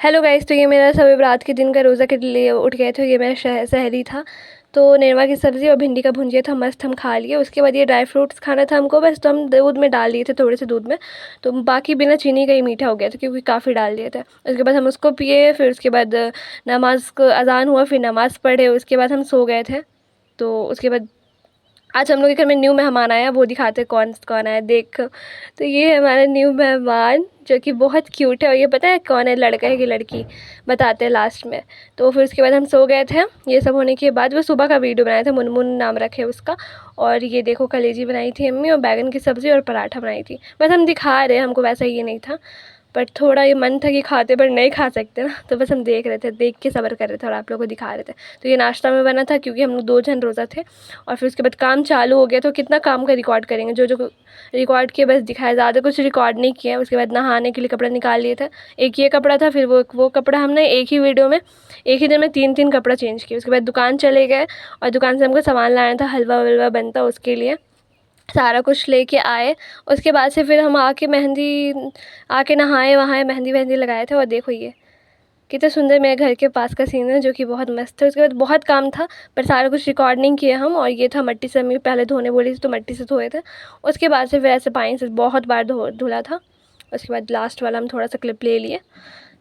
Hello guys, तो ये मेरा शब बारात के दिन का रोज़ा के लिए उठ गए थे। ये मेरा सहरी था। तो नेनुआ की सब्ज़ी और भिंडी का भुंजिया था, मस्त हम खा लिए। उसके बाद ये ड्राई फ्रूट्स खाना था हमको बस, तो हम दूध में डाल दिए थे, थोड़े से दूध में। तो बाकी बिना चीनी का ही मीठा हो गया था क्योंकि काफ़ी डाल दिए थे। उसके बाद हम उसको पिए, फिर उसके बाद नमाज को अज़ान हुआ, फिर नमाज़ पढ़े, उसके बाद हम सो गए थे। तो उसके बाद आज हम लोग के घर में न्यू मेहमान आया, वो दिखाते कौन कौन आया देख। तो ये है हमारा न्यू मेहमान जो कि बहुत क्यूट है, और ये पता है कौन है, लड़का है कि लड़की, बताते हैं लास्ट में। तो फिर उसके बाद हम सो गए थे। ये सब होने के बाद वो सुबह का वीडियो बनाया था, मुनमुन नाम रखे उसका। और ये देखो कलेजी बनाई थी अम्मी, और बैगन की सब्ज़ी और पराठा बनाई थी। बस हम दिखा रहे, हमको वैसा ये नहीं था, बट थोड़ा ये मन था कि खाते, पर नहीं खा सकते ना, तो बस हम देख रहे थे, देख के सब्र कर रहे थे और आप लोगों को दिखा रहे थे। तो ये नाश्ता में बना था क्योंकि हम लोग 2 जन रोज़ा थे। और फिर उसके बाद काम चालू हो गया, तो कितना काम का रिकॉर्ड करेंगे, जो जो रिकॉर्ड किए बस दिखाया, ज़्यादा कुछ रिकॉर्ड नहीं किया। उसके बाद नहाने के लिए कपड़ा निकाल लिए थे। एक ये कपड़ा था, फिर वो कपड़ा हमने एक ही वीडियो में, एक ही दिन में 3-3 कपड़ा चेंज किए। उसके बाद दुकान चले गए, और दुकान से हमको सामान लाना था, हलवा वलवा बनता, उसके लिए सारा कुछ लेके आए। उसके बाद से फिर हम आके नहाए वहाए, मेहंदी वेहंदी लगाए थे। और देखो ये कितना सुंदर मेरे घर के पास का सीन है, जो कि बहुत मस्त है। उसके बाद बहुत काम था, पर सारा कुछ रिकॉर्ड नहीं किया हम। और ये था मट्टी से, अम्मी पहले धोने बोली थी तो मट्टी से धोए थे। उसके बाद से फिर ऐसे पानी से बहुत बार धुला था। उसके बाद लास्ट वाला हम थोड़ा सा क्लिप ले लिए,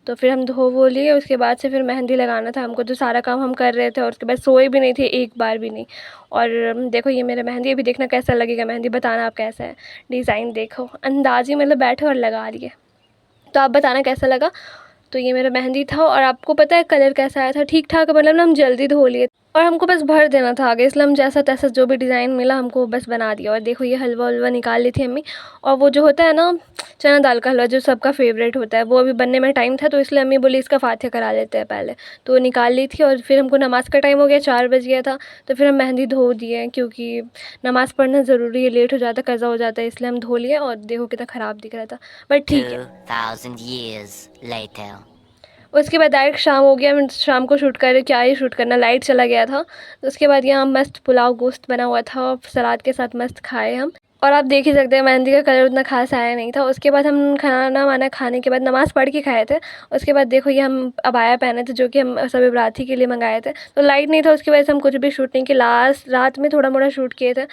तो फिर हम धो वो लिए। उसके बाद से फिर मेहंदी लगाना था हमको, तो सारा काम हम कर रहे थे। और उसके बाद सोए भी नहीं थे, एक बार भी नहीं। और देखो ये मेरा मेहंदी, अभी देखना कैसा लगेगा मेहंदी, बताना आप कैसा है। डिज़ाइन देखो, अंदाज़ी मतलब बैठे और लगा लिए, तो आप बताना कैसा लगा। तो ये मेरा मेहंदी था। और आपको पता है कलर कैसा आया था, ठीक ठाक, मतलब ना हम जल्दी धो लिए, और हमको बस भर देना था आगे, इसलिए हम जैसा तैसा जो भी डिज़ाइन मिला हमको बस बना दिया। और देखो ये हलवा वलवा निकाल ली थी अम्मी। और वो जो होता है ना चना दाल का हलवा, जो सबका फेवरेट होता है, वो अभी बनने में टाइम था, तो इसलिए अम्मी बोली इसका फातिहा करा लेते हैं पहले। तो वो निकाल ली थी। और फिर हमको नमाज़ का टाइम हो गया, 4 बज गया था। तो फिर हम मेहंदी धो दिए, क्योंकि नमाज़ पढ़ना ज़रूरी है, लेट हो जाता है, कज़ा हो जाता है, इसलिए हम धो लिए। और देखो कितना ख़राब दिख रहा था, बट ठीक है। 2000 years later. उसके बाद डायरेक्ट शाम हो गया, मैं शाम को शूट कर रही, क्या ही शूट करना, लाइट चला गया था। तो उसके बाद यहाँ मस्त पुलाव गोश्त बना हुआ था, और सलाद के साथ मस्त खाए हम। और आप देख ही सकते हैं मेहंदी का कलर उतना खास आया नहीं था। उसके बाद हम खाना वाना खाने के बाद नमाज़ पढ़ के खाए थे। उसके बाद देखो ये हम अबाया पहने थे, जो कि हम शब बाराती के लिए मंगाए थे। तो लाइट नहीं था, उसकी वजह से हम कुछ भी शूट नहीं किए, लास्ट रात में थोड़ा मोड़ा शूट किए थे।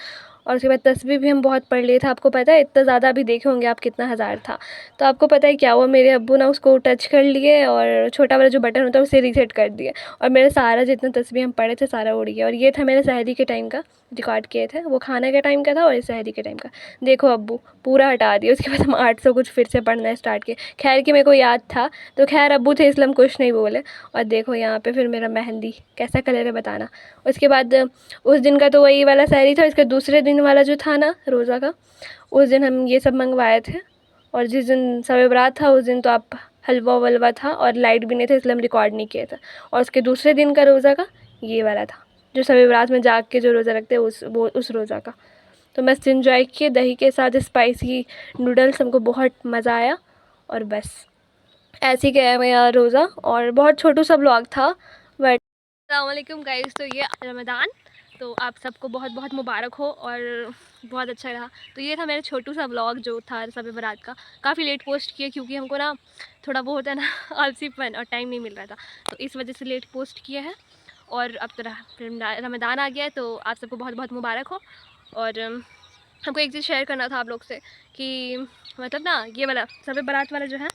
और उसके बाद तस्बीह भी हम बहुत पढ़ लिए थे। आपको पता है इतना ज़्यादा अभी देखे होंगे आप कितना हज़ार था। तो आपको पता है क्या हुआ, मेरे अब्बू ना उसको टच कर लिए, और छोटा वाला जो बटन होता है उसे रीसेट कर दिया, और मेरा सारा जितना तस्बीह हम पढ़े थे सारा उड़ गया। और ये था मेरे सहरी के टाइम का रिकॉर्ड किए थे, वो खाने के टाइम का था और ये सहरी के टाइम का। देखो अब्बू पूरा हटा दिया। उसके बाद हम 800 कुछ फिर से पढ़ना स्टार्ट किए। खैर कि मेरे को याद था, तो खैर अब्बू थे इसलिए हम कुछ नहीं बोले। और देखो यहाँ पे फिर मेरा मेहंदी कैसा कलर है बताना। उसके बाद उस दिन का तो वही वाला सहरी था। इसके दूसरे दिन वाला जो था ना रोज़ा का, उस दिन हम ये सब मंगवाए थे। और जिस दिन शब बारात था उस दिन तो आप हलवा वलवा था, और लाइट भी नहीं था, इसलिए हम रिकॉर्ड नहीं किए थे। और उसके दूसरे दिन का रोज़ा का ये वाला था, जो शब बारात में जाग के जो रोज़ा रखते हैं, उस रोज़ा का। तो मस्त इन्जॉय किए, दही के साथ स्पाइसी नूडल्स, हमको बहुत मज़ा आया। और बस ऐसे ही गया मेरा रोज़ा, और बहुत छोटू सा व्लॉग था, बट अस्सलाम वालेकुम गाइस। तो ये रमज़ान, तो आप सबको बहुत बहुत मुबारक हो, और बहुत अच्छा रहा। तो ये था मेरा छोटू सा व्लॉग जो था शब बारात का। काफ़ी लेट पोस्ट किया क्योंकि हमको ना थोड़ा वो होता है ना आलसीपन, और टाइम नहीं मिल रहा था, तो इस वजह से लेट पोस्ट किया है। और अब तो रमज़ान आ गया है, तो आप सबको बहुत बहुत मुबारक हो। और हमको एक चीज़ शेयर करना था आप लोग से, कि मतलब ना ये वाला शब बारात वाला जो है,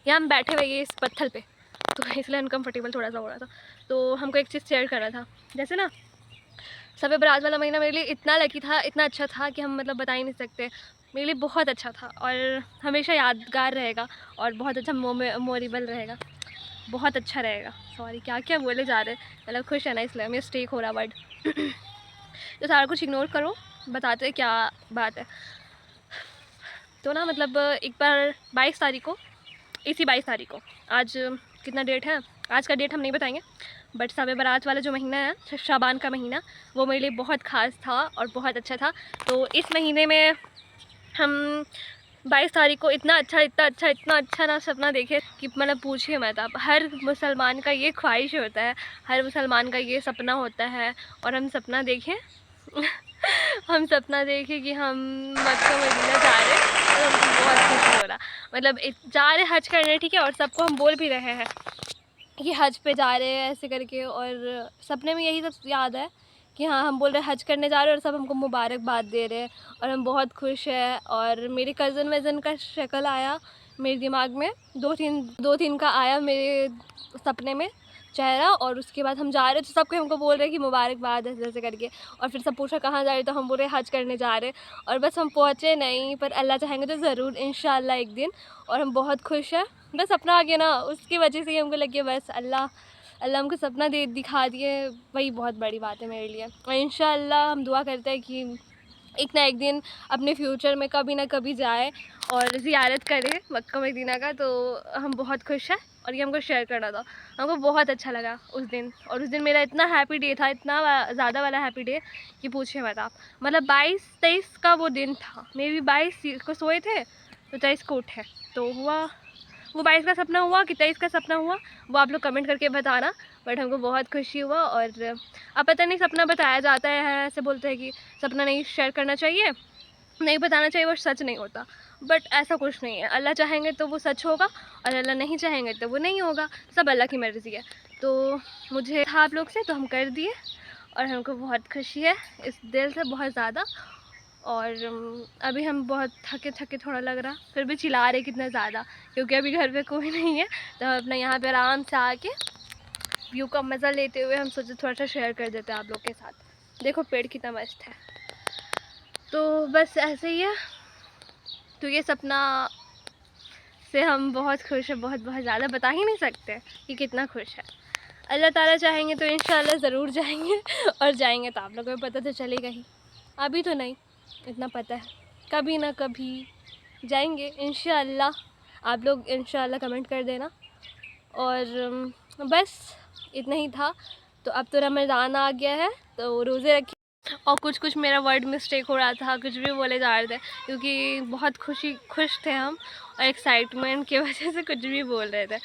यहाँ हम बैठे हुए ये इस पत्थर पे, तो इसलिए अनकम्फर्टेबल थोड़ा सा हो रहा था। तो हमको एक चीज़ शेयर करना था, जैसे ना शब बारात वाला महीना मेरे लिए इतना लकी था, इतना अच्छा था कि हम मतलब बता ही नहीं सकते। मेरे लिए बहुत अच्छा था, और हमेशा यादगार रहेगा, और बहुत अच्छा मेमोरेबल रहेगा, बहुत अच्छा रहेगा। सॉरी क्या क्या बोले जा रहे हैं, मतलब खुश है ना, इसलिए मेरा स्टेक हो रहा वर्ड। तो सारा कुछ इग्नोर करो, बताते क्या बात है। तो ना मतलब एक बार 22 तारीख को, इसी 22 तारीख को, आज कितना डेट है, आज का डेट हम नहीं बताएंगे, बट शब बारात वाला जो महीना है, शाबान का महीना, वो मेरे लिए बहुत ख़ास था और बहुत अच्छा था। तो इस महीने में हम 22 तारीख को इतना अच्छा ना सपना देखे कि मतलब पूछिए मत आप। हर मुसलमान का ये ख्वाहिश होता है, हर मुसलमान का ये सपना होता है, और हम सपना देखें हम सपना देखें कि हम मक्का मदीना जा रहे हैं, और हमको बहुत खुशी हो रहा, मतलब जा रहे हज करने, ठीक है, और सबको हम बोल भी रहे हैं कि हज पे जा रहे हैं ऐसे करके, और सपने में यही सब याद है कि हाँ हम बोल रहे हैं हज करने जा रहे हैं और सब हमको मुबारकबाद दे रहे हैं और हम बहुत खुश हैं। और मेरे कज़न वज़न का शक्ल आया मेरे दिमाग में, दो तीन का आया मेरे सपने में चेहरा, और उसके बाद हम जा रहे थे, सबके हमको बोल रहे हैं कि मुबारकबाद ऐसे ऐसे करके। और फिर सब पूछा कहाँ जा रहे, तो हम बोल रहे हज करने जा रहे, और बस हम पहुँचे नहीं, पर अल्लाह चाहेंगे तो ज़रूर इंशाअल्लाह एक दिन। और हम बहुत खुश हैं, बस सपना आ गया ना, उसकी वजह से ही हमको लगे बस अल्लाह हमको सपना दिखा दिए, वही बहुत बड़ी बात है मेरे लिए। और इंशाअल्लाह हम दुआ करते हैं कि एक ना एक दिन अपने फ्यूचर में कभी ना कभी जाए और ज़ियारत करें मक्का मदीना का। तो हम बहुत खुश हैं और ये हमको शेयर करना था, हमको बहुत अच्छा लगा उस दिन। और उस दिन मेरा इतना हैप्पी डे था, इतना ज़्यादा वाला हैप्पी डे कि पूछे मत आप। मतलब 22-23 का वो दिन था, मे भी 22 को सोए थे तो 23 को उठे, तो हुआ वो 22 का सपना हुआ कि 23 का सपना हुआ, वो आप लोग कमेंट करके बताना। बट हमको बहुत खुशी हुआ। और अब पता नहीं सपना बताया जाता है, ऐसे बोलते हैं कि सपना नहीं शेयर करना चाहिए, नहीं बताना चाहिए, वो सच नहीं होता। बट ऐसा कुछ नहीं है, अल्लाह चाहेंगे तो वो सच होगा और अल्लाह नहीं चाहेंगे तो वो नहीं होगा, सब अल्लाह की मर्ज़ी है। तो मुझे था आप लोग से, तो हम कर दिए और हमको बहुत खुशी है इस दिल से, बहुत ज़्यादा। और अभी हम बहुत थके थके थोड़ा लग रहा, फिर भी चिल्ला रहे कितना ज़्यादा, क्योंकि अभी घर पे कोई नहीं है, तो हम अपना यहाँ पे आराम से आके व्यू का मज़ा लेते हुए हम सोचे थोड़ा सा शेयर कर देते हैं आप लोग के साथ। देखो पेड़ कितना मस्त है। तो बस ऐसे ही है। तो ये सपना से हम बहुत खुश हैं, बहुत बहुत ज़्यादा, बता ही नहीं सकते कि कितना खुश है। अल्लाह ताला चाहेंगे तो इंशाल्लाह ज़रूर जाएंगे, और जाएंगे तो आप लोगों को पता तो चलेगा ही, अभी तो नहीं, इतना पता है, कभी ना कभी जाएंगे इंशाल्लाह। आप लोग इंशाल्लाह कमेंट कर देना। और बस इतना ही था। तो अब तो रमज़ान आ गया है, तो रोज़े रखिए। और कुछ मेरा वर्ड मिस्टेक हो रहा था, कुछ भी बोले जा रहे थे, क्योंकि बहुत खुश थे हम और एक्साइटमेंट की वजह से कुछ भी बोल रहे थे।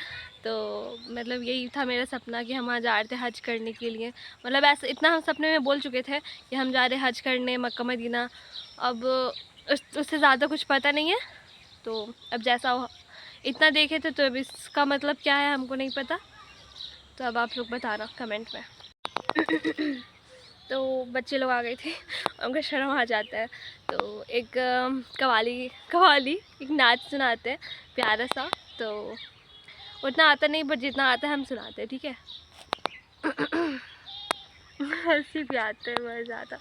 तो मतलब यही था मेरा सपना कि हम वहाँ जा रहे थे हज करने के लिए। मतलब ऐसा इतना हम सपने में बोल चुके थे कि हम जा रहे हैं हज करने मक्का मदीना। अब उससे ज़्यादा कुछ पता नहीं है, तो अब जैसा इतना देखे थे, तो अब इसका मतलब क्या है हमको नहीं पता। तो अब आप लोग बताना कमेंट में। तो बच्चे लोग आ गए थे, उनको शर्म आ जाता है, तो एक कवाली एक नाच सुनाते हैं प्यारा सा। तो उतना आता नहीं, बट जितना आता है हम सुनाते हैं, ठीक है। हंसी भी आते हैं बहुत ज़्यादा।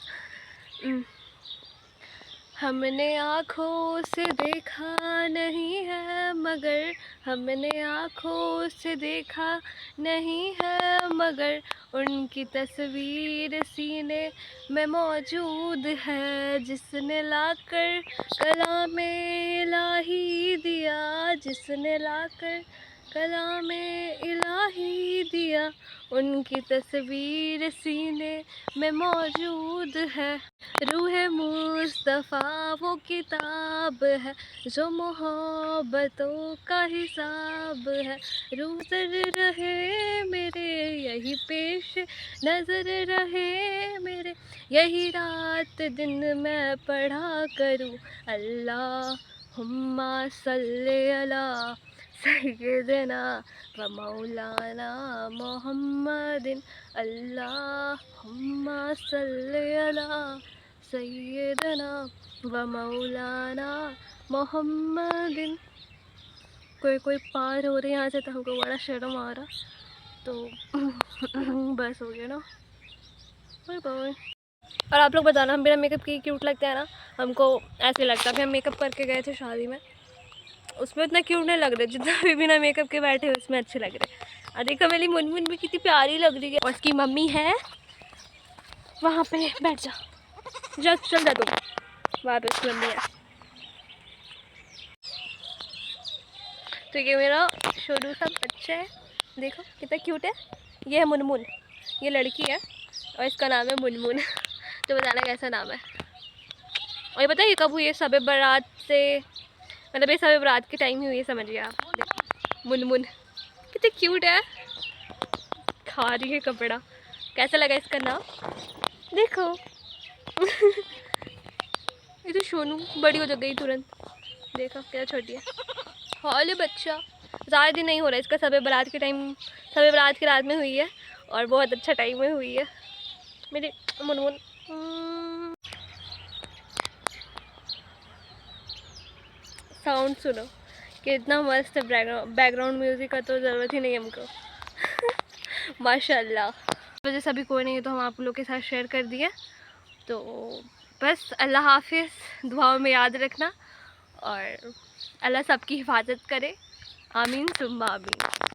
हमने आँखों से देखा नहीं है मगर, हमने आँखों से देखा नहीं है मगर, उनकी तस्वीर सीने में मौजूद है, जिसने लाकर कलामे इलाही दिया, जिसने लाकर कलामे इलाही दिया, उनकी तस्वीर सीने में मौजूद है। रूह मुस्तफ़ा वो किताब है जो मोहब्बतों का हिसाब है, रूज़र रहे मेरे यही पेश नज़र रहे मेरे, यही रात दिन मैं पढ़ा करूँ अल्लाहुम्मा सल्ले अला सय्यदना व मौलाना मोहम्मदिन, अल्लाहुम्मा सल्ले अला सय्यदना व मौलाना मोहम्मदिन। कोई पार हो रहे हैं यहाँ से, तो हमको बड़ा शर्म आ रहा, तो बस हो गया ना, बाय बाय। और आप लोग बताना, हम बिना मेकअप के क्यूट लगते हैं ना, हमको ऐसे लगता है। अभी हम मेकअप करके गए थे शादी में, उसमें उतना क्यूट नहीं लग रहे जितना भी बिना मेकअप के बैठे उसमें अच्छे लग रहे। और देखो मेरी मुनमुन भी कितनी प्यारी लग रही है, और उसकी मम्मी है वहाँ पे, बैठ जा, चल जा तुम, वहाँ पे उसकी मम्मी है। तो ये मेरा छोटू सा बच्चा है, देखो कितना क्यूट है। ये है मुनमुन, ये लड़की है और इसका नाम है मुनमुन। तो बताना कैसा नाम है। और ये पता है ये कब हुई है, शब बारात से, मतलब ये शब बारात के टाइम ही हुई है, समझिए आप। मुनमुन कितनी क्यूट है, खा रही है कपड़ा। कैसा लगा इसका नाम, देखो। ये तो सोनू बड़ी हो गई तुरंत, देखो क्या छोटी है। हॉल है बच्चा। ज़्यादा दिन नहीं हो रहा है इसका, शब बारात के टाइम, शब बारात की रात में हुई है और बहुत अच्छा टाइम में हुई है मेरी मुनमुन। साउंड सुनो कितना मस्त है, बैकग्राउंड म्यूज़िक का तो ज़रूरत ही नहीं हमको। माशाल्लाह। वजह से अभी कोई नहीं है तो हम आप लोग के साथ शेयर कर दिए। तो बस अल्लाह हाफिज़, दुआओं में याद रखना और अल्लाह सबकी हिफाजत करे। आमीन सुम्मा आमीन।